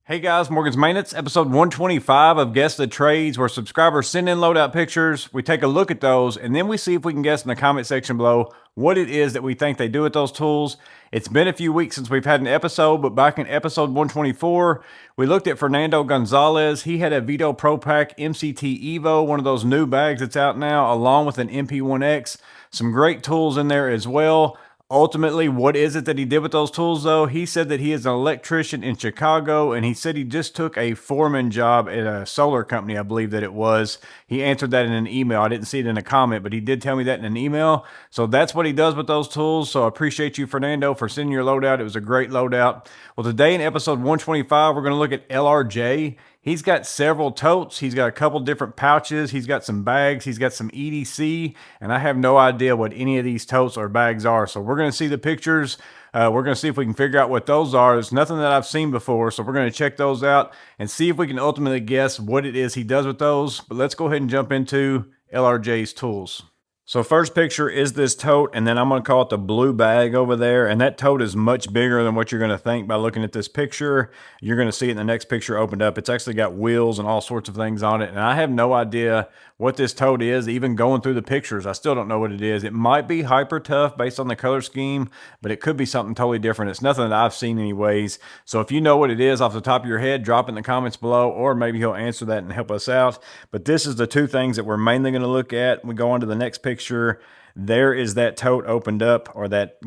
Hey guys, Morgan's Maintenance, episode 125 of Guess the Trades, where subscribers send in loadout pictures, we take a look at those, and then we see if we can guess in the comment section below what it is that we think they do with those tools. It's been a few weeks since we've had an episode, but back in episode 124, we looked at Fernando Gonzalez. He had a Vito Pro Pack MCT Evo, one of those new bags that's out now, along with an MP1X. Some great tools in there as well. Ultimately, what is it that he did with those tools, though? He said that he is an electrician in Chicago, and he said he just took a foreman job at a solar company, I believe that it was. He answered that in an email. I didn't see it in a comment, but he did tell me that in an email. So that's what he does with those tools. So I appreciate you, Fernando, for sending your loadout. It was a great loadout. Well, today in episode 125, we're going to look at LRJ. He's got several totes. He's got a couple different pouches. He's got some bags. He's got some EDC. And I have no idea what any of these totes or bags are. So we're going to see the pictures. We're going to see if we can figure out what those are. It's nothing that I've seen before. So we're going to check those out and see if we can ultimately guess what it is he does with those. But let's go ahead and jump into LRJ's tools. So first picture is this tote, and then I'm going to call it the blue bag over there. And that tote is much bigger than what you're going to think by looking at this picture. You're going to see it in the next picture opened up. It's actually got wheels and all sorts of things on it. And I have no idea what this tote is, even going through the pictures. I still don't know what it is. It might be hyper tough based on the color scheme, but it could be something totally different. It's nothing that I've seen anyways. So if you know what it is off the top of your head, drop it in the comments below, or maybe he'll answer that and help us out. But this is the two things that we're mainly going to look at. We go on to the next picture. There is that tote opened up, or that,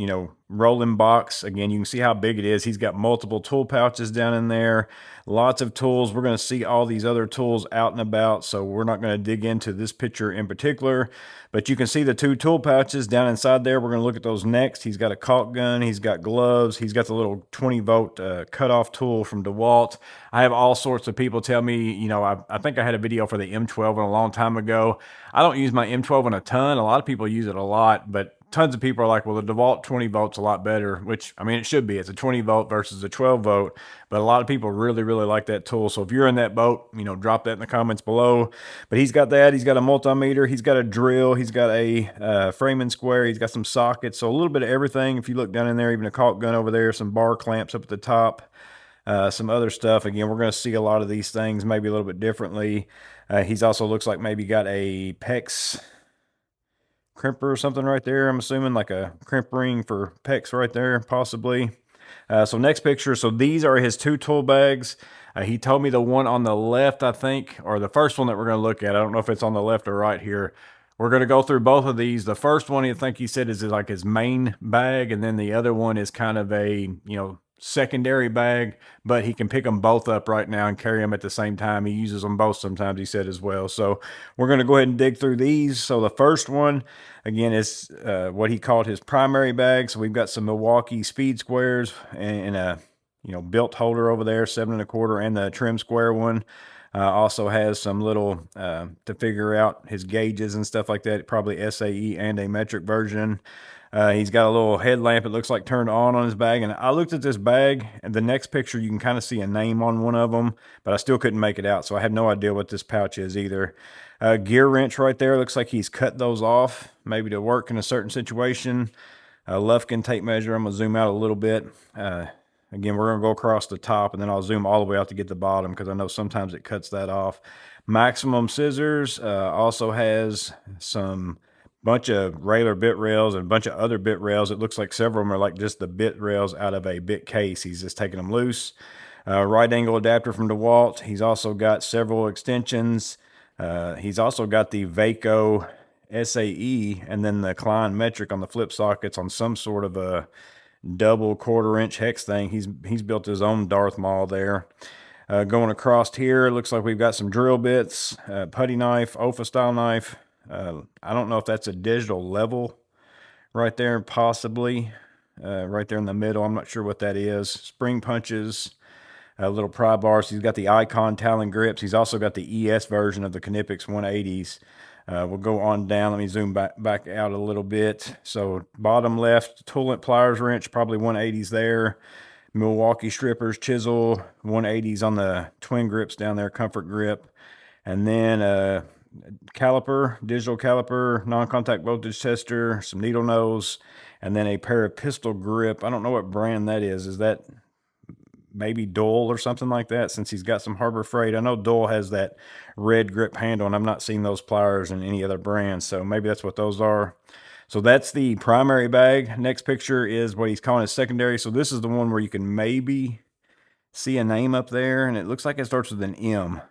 rolling box. Again, you can see how big it is. He's got multiple tool pouches down in there, lots of tools. We're going to see all these other tools out and about, so we're not going to dig into this picture in particular, but you can see the two tool pouches down inside there. We're going to look at those next. He's got a caulk gun. He's got gloves. He's got the little 20-volt cutoff tool from DeWalt. I have all sorts of people tell me, I think I had a video for the M12 a long time ago. I don't use my M12 in a ton. A lot of people use it a lot, but tons of people are like, well, the DeWalt 20 volts a lot better, which, I mean, it should be. It's a 20 volt versus a 12 volt, but a lot of people really, really like that tool. So if you're in that boat, drop that in the comments below. But he's got that. He's got a multimeter. He's got a drill. He's got a frame and square. He's got some sockets. So a little bit of everything. If you look down in there, even a caulk gun over there, some bar clamps up at the top, some other stuff. Again, we're going to see a lot of these things maybe a little bit differently. He's also looks like maybe got a PEX crimper or something right there. I'm assuming like a crimp ring for PEX right there, possibly. So next picture. So these are his two tool bags. He told me the one on the left, I think, or the first one that we're going to look at. I don't know if it's on the left or right here. We're going to go through both of these. The first one, I think he said, is like his main bag, and then the other one is kind of a, secondary bag, but he can pick them both up right now and carry them at the same time. He uses them both sometimes, he said, as well. So we're going to go ahead and dig through these. So the first one, again, is what he called his primary bag. So we've got some Milwaukee speed squares and a built holder over there, 7 1/4, and the trim square one. Also has some little to figure out his gauges and stuff like that, probably SAE and a metric version. He's got a little headlamp, it looks like, turned on his bag. And I looked at this bag, and the next picture you can kind of see a name on one of them, but I still couldn't make it out, so I have no idea what this pouch is either. Gear wrench right there, looks like he's cut those off, maybe to work in a certain situation. Lufkin tape measure, I'm going to zoom out a little bit. Again, we're going to go across the top, and then I'll zoom all the way out to get the bottom, because I know sometimes it cuts that off. Maximum scissors, also has some bunch of regular bit rails and a bunch of other bit rails. It looks like several of them are like just the bit rails out of a bit case. He's just taking them loose. Right angle adapter from DeWalt. He's also got several extensions. He's also got the Vaco SAE and then the Klein metric on the flip sockets on some sort of a double 1/4 inch hex thing. He's built his own Darth Maul there. Going across here, it looks like we've got some drill bits, putty knife, OFA style knife. I don't know if that's a digital level right there, possibly. Right there in the middle, I'm not sure what that is. Spring punches, little pry bars. He's got the Icon Talon grips. He's also got the ES version of the Knipex 180s. We'll go on down. Let me zoom back out a little bit. So bottom left, Toolant pliers wrench, probably 180s there. Milwaukee strippers, chisel, 180s on the twin grips down there, comfort grip. And then caliper, digital caliper, non-contact voltage tester, some needle nose, and then a pair of pistol grip. I don't know what brand that is. Is that maybe Dole or something like that, since he's got some Harbor Freight. I know Dole has that red grip handle, and I'm not seeing those pliers in any other brand, so maybe that's what those are. So that's the primary bag. Next picture is what he's calling his secondary. So this is the one where you can maybe see a name up there, and it looks like it starts with an M.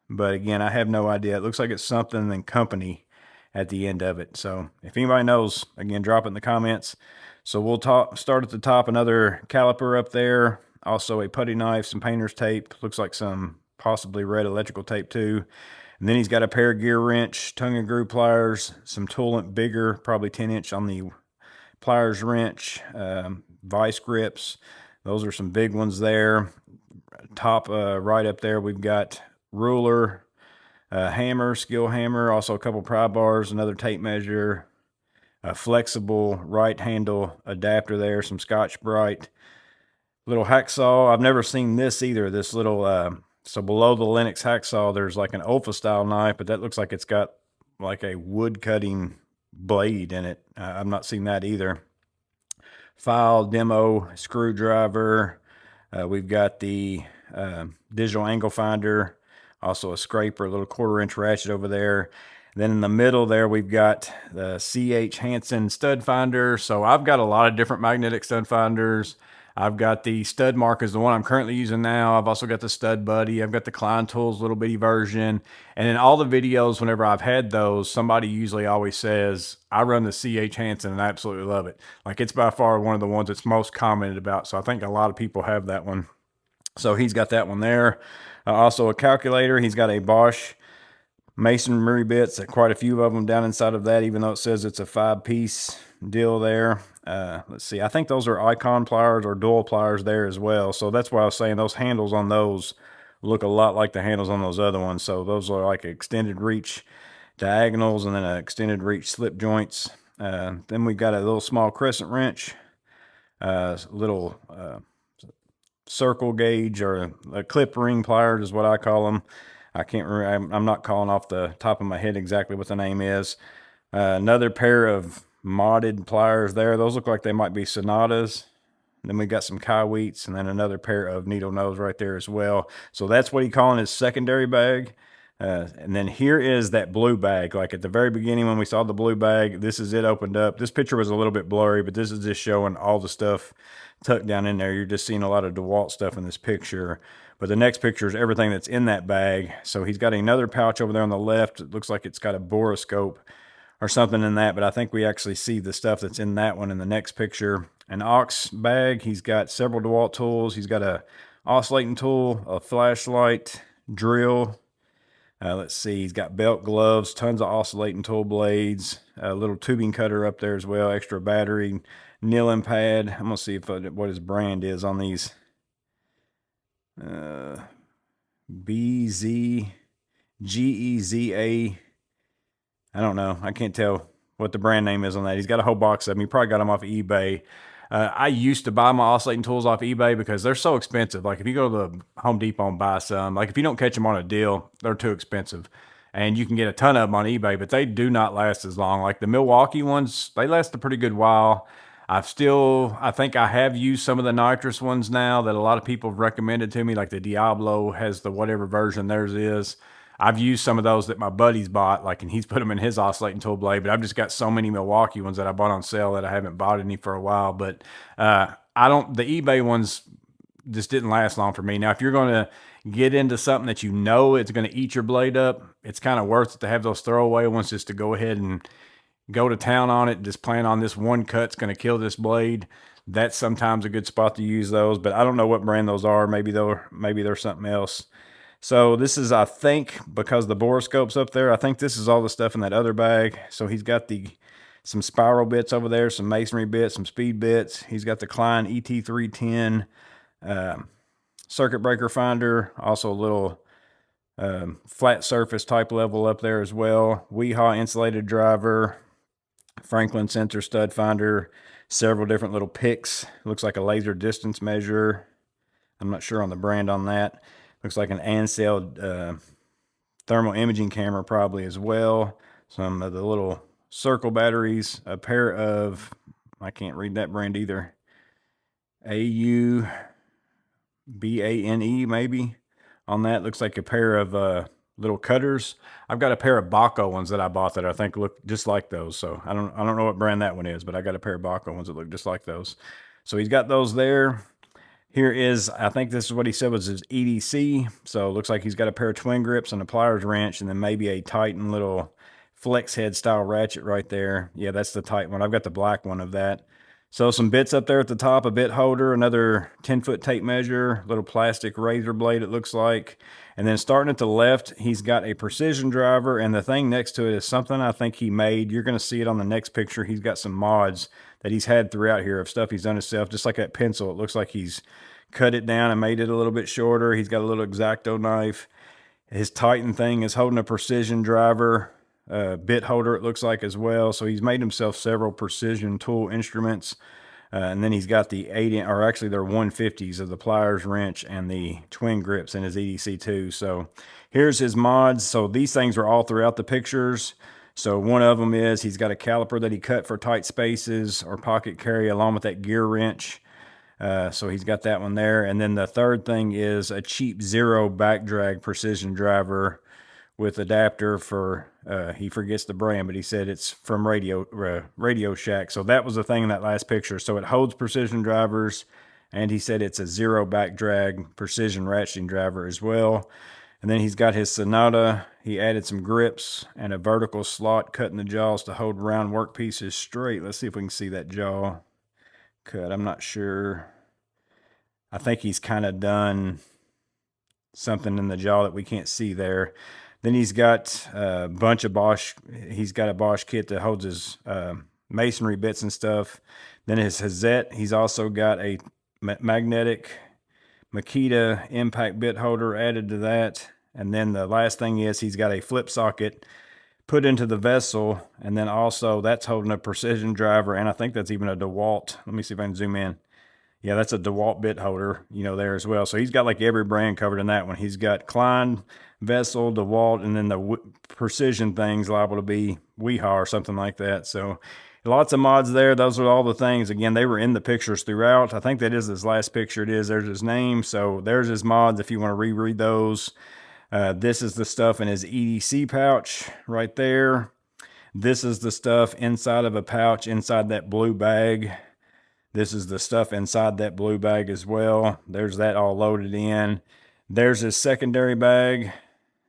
But again, I have no idea. It looks like it's something and company at the end of it. So if anybody knows, again, drop it in the comments. So we'll start at the top, another caliper up there, also a putty knife, some painter's tape, looks like some possibly red electrical tape too. And then he's got a pair of gear wrench, tongue and groove pliers, some Toolant bigger, probably 10-inch on the pliers wrench, vice grips. Those are some big ones there. Top right up there, we've got ruler, hammer, skill hammer, also a couple pry bars, another tape measure, a flexible right handle adapter there, some Scotch-Brite, little hacksaw. I've never seen this either. This little, so below the Lennox hacksaw, there's like an Olfa style knife, but that looks like it's got like a wood cutting blade in it. I've not seen that either. File, demo, screwdriver. We've got the digital angle finder, also a scraper, a little 1/4-inch ratchet over there. Then in the middle there, we've got the C.H. Hansen stud finder. So I've got a lot of different magnetic stud finders. I've got the Stud Mark is the one I'm currently using now. I've also got the Stud Buddy. I've got the Klein Tools little bitty version. And in all the videos, whenever I've had those, somebody usually always says, I run the C.H. Hansen and I absolutely love it. Like, it's by far one of the ones that's most commented about. So I think a lot of people have that one. So he's got that one there. Also a calculator. He's got a Bosch masonry bits, quite a few of them down inside of that, even though it says it's a 5-piece deal there. Let's see, I think those are Icon pliers or dual pliers there as well. So that's why I was saying those handles on those look a lot like the handles on those other ones. So those are like extended reach diagonals and then an extended reach slip joints. Then we've got a little small crescent wrench, little circle gauge, or a clip ring pliers is what I call them. I can't remember. I'm not calling off the top of my head exactly what the name is. Another pair of modded pliers there. Those look like they might be Sonatas. Then we got some Kaiweets, and then another pair of needle nose right there as well. So that's what he's calling his secondary bag. And then here is that blue bag. Like at the very beginning when we saw the blue bag, this is it opened up. This picture was a little bit blurry, but this is just showing all the stuff tucked down in there. You're just seeing a lot of DeWalt stuff in this picture. But the next picture is everything that's in that bag. So he's got another pouch over there on the left. It looks like it's got a borescope or something in that, but I think we actually see the stuff that's in that one in the next picture. An aux bag. He's got several DeWalt tools. He's got a oscillating tool, a flashlight, drill. Let's see, he's got belt gloves, tons of oscillating tool blades, a little tubing cutter up there as well, extra battery, nailing pad. I'm going to see if what his brand is on these. BZGEZA. I don't know. I can't tell what the brand name is on that. He's got a whole box of them. He probably got them off of eBay. I used to buy my oscillating tools off eBay because they're so expensive. Like if you go to the Home Depot and buy some, like if you don't catch them on a deal, they're too expensive. And you can get a ton of them on eBay, but they do not last as long. Like the Milwaukee ones, they last a pretty good while. I think I have used some of the nitrous ones now that a lot of people have recommended to me, like the Diablo has the whatever version theirs is. I've used some of those that my buddy's bought, like, and he's put them in his oscillating tool blade, but I've just got so many Milwaukee ones that I bought on sale that I haven't bought any for a while. But the eBay ones just didn't last long for me. Now, if you're going to get into something that you know it's going to eat your blade up, it's kind of worth it to have those throwaway ones just to go ahead and go to town on it. Just plan on this one cut's going to kill this blade. That's sometimes a good spot to use those, but I don't know what brand those are. Maybe they're something else. So this is, I think, because the borescope's up there, I think this is all the stuff in that other bag. So he's got some spiral bits over there, some masonry bits, some speed bits. He's got the Klein ET310 circuit breaker finder, also a little flat surface type level up there as well. Weehaw insulated driver, Franklin sensor stud finder, several different little picks. Looks like a laser distance measure. I'm not sure on the brand on that. Looks like an Ansel thermal imaging camera probably as well. Some of the little circle batteries, a pair of, I can't read that brand either, AU Bane maybe on that. Looks like a pair of little cutters. I've got a pair of Baco ones that I bought that I think look just like those. So I don't know what brand that one is, but I got a pair of Baco ones that look just like those. So he's got those there. Here is, I think this is what he said was his EDC. So it looks like he's got a pair of twin grips and a pliers wrench, and then maybe a Titan little flex head style ratchet right there. Yeah, that's the Titan one. I've got the black one of that. So some bits up there at the top, a bit holder, another 10-foot tape measure, little plastic razor blade it looks like. And then starting at the left, he's got a precision driver, and the thing next to it is something I think he made. You're going to see it on the next picture. He's got some mods that he's had throughout here of stuff he's done himself, just like that pencil. It looks like he's cut it down and made it a little bit shorter. He's got a little X-Acto knife. His Titan thing is holding a precision driver, bit holder it looks like as well. So he's made himself several precision tool instruments. And then he's got the 8-inch, or actually they're 150s of the pliers wrench and the twin grips in his EDC too. So here's his mods. So these things are all throughout the pictures. So one of them is he's got a caliper that he cut for tight spaces or pocket carry along with that gear wrench. So he's got that one there. And then the third thing is a cheap Zero back drag precision driver with adapter for, he forgets the brand, but he said it's from Radio Shack. So that was the thing in that last picture. So it holds precision drivers, and he said it's a Zero back drag precision ratcheting driver as well. And then he's got his Sonata. He added some grips and a vertical slot cutting the jaws to hold round work pieces straight. Let's see if we can see that jaw cut. I'm not sure. I think he's kind of done something in the jaw that we can't see there. Then he's got a bunch of Bosch. He's got a Bosch kit that holds his masonry bits and stuff. Then his Hazette. He's also got a magnetic Makita impact bit holder added to that. And then the last thing is he's got a flip socket put into the vessel. And then also that's holding a precision driver. And I think that's even a DeWalt. Let me see if I can zoom in. Yeah, that's a DeWalt bit holder, you know, there as well. So he's got like every brand covered in that one. He's got Klein, Vessel, DeWalt, and then the precision things liable to be Weehaw or something like that. So lots of mods there. Those are all the things. Again, they were in the pictures throughout. I think that is his last picture. It is. There's his name. So there's his mods if you want to reread those. This is the stuff in his EDC pouch right there. This is the stuff inside of a pouch inside that blue bag. This is the stuff inside that blue bag as well. There's that all loaded in. There's his secondary bag.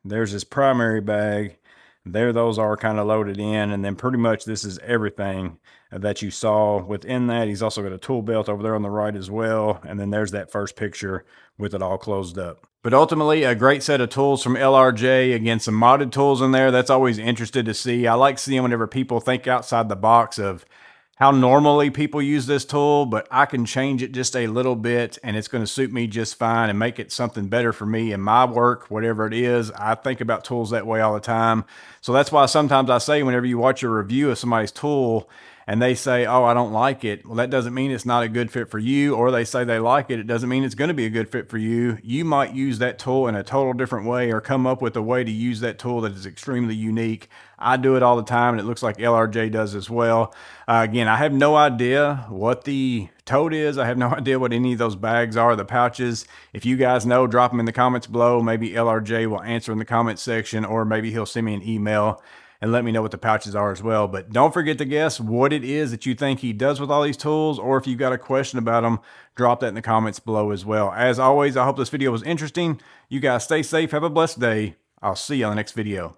There's his primary bag. There those are kind of loaded in. And then pretty much this is everything that you saw within that. He's also got a tool belt over there on the right as well. And then there's that first picture with it all closed up. But ultimately, a great set of tools from LRJ. Again, some modded tools in there. That's always interested to see. I like seeing whenever people think outside the box of how normally people use this tool, but I can change it just a little bit and it's going to suit me just fine and make it something better for me in my work, whatever it is. I think about tools that way all the time. So that's why sometimes I say whenever you watch a review of somebody's tool and they say, oh, I don't like it. Well, that doesn't mean it's not a good fit for you. Or they say they like it. It doesn't mean it's going to be a good fit for you. You might use that tool in a total different way or come up with a way to use that tool that is extremely unique. I do it all the time, and it looks like LRJ does as well. Again, I have no idea what the Tote is. I have no idea what any of those bags are, the pouches. If you guys know, drop them in the comments below. Maybe LRJ will answer in the comments section, or maybe he'll send me an email and let me know what the pouches are as well. But don't forget to guess what it is that you think he does with all these tools, or if you've got a question about them, drop that in the comments below as well. As always, I hope this video was interesting. You guys stay safe. Have a blessed day. I'll see you on the next video.